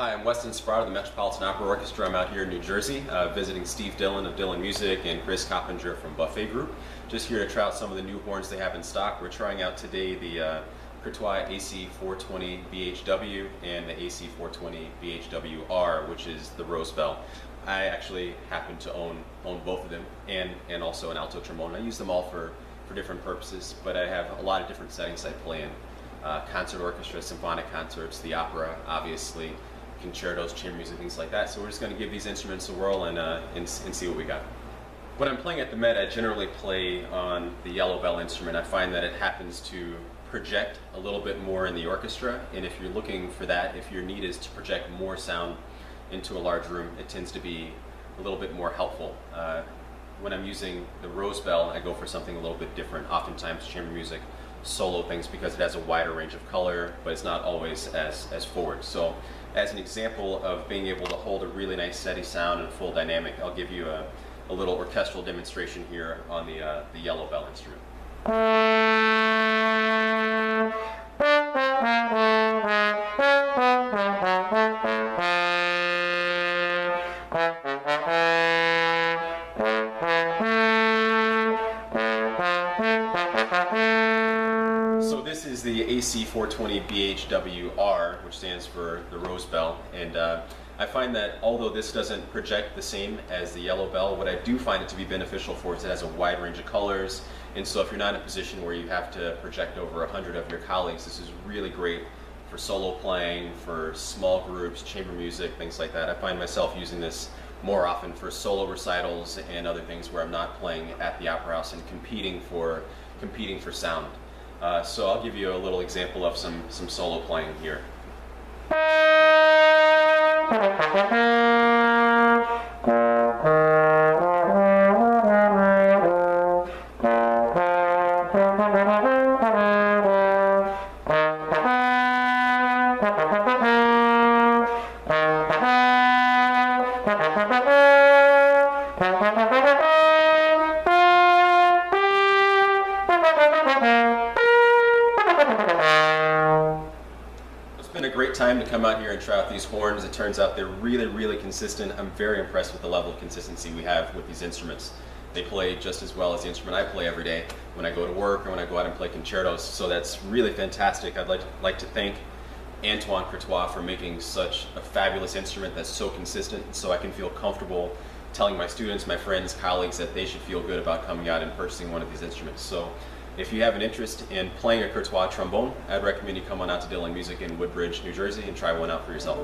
Hi, I'm Weston Sprott of the Metropolitan Opera Orchestra. I'm out here in New Jersey visiting Steve Dillon of Dillon Music and Chris Coppinger from Buffet Group. Just here to try out some of the new horns they have in stock. We're trying out today the Courtois AC420 BHW and the AC420 BHWR, which is the Rose Bell. I actually happen to own both of them and also an alto trombone. I use them all for different purposes, but I have a lot of different settings I play in. Concert orchestra, symphonic concerts, the opera, obviously, concertos, chamber music, things like that. So we're just going to give these instruments a whirl and see what we got. When I'm playing at the Met, I generally play on the yellow bell instrument. I find that it happens to project a little bit more in the orchestra, and if you're looking for that, if your need is to project more sound into a large room, it tends to be a little bit more helpful. When I'm using the Rose Bell, I go for something a little bit different, oftentimes chamber music, solo things, because it has a wider range of color, but it's not always as forward. So as an example of being able to hold a really nice steady sound and full dynamic, I'll give you a little orchestral demonstration here on the yellow bell instrument. So this is the AC420 BHWR, which stands for the Rose Bell, and I find that although this doesn't project the same as the yellow bell, what I do find it to be beneficial for is it has a wide range of colors, and so if you're not in a position where you have to project over 100 of your colleagues, this is really great for solo playing, for small groups, chamber music, things like that. I find myself using this more often for solo recitals and other things where I'm not playing at the opera house and competing for sound. So I'll give you a little example of some solo playing here. It's been a great time to come out here and try out these horns. It turns out they're really consistent. I'm very impressed with the level of consistency we have with these instruments. They play just as well as the instrument I play every day when I go to work or when I go out and play concertos, so that's really fantastic. I'd like to thank Antoine Courtois for making such a fabulous instrument that's so consistent, so I can feel comfortable telling my students, my friends, colleagues that they should feel good about coming out and purchasing one of these instruments. So if you have an interest in playing a Courtois trombone, I'd recommend you come on out to Dillon Music in Woodbridge, New Jersey and try one out for yourself.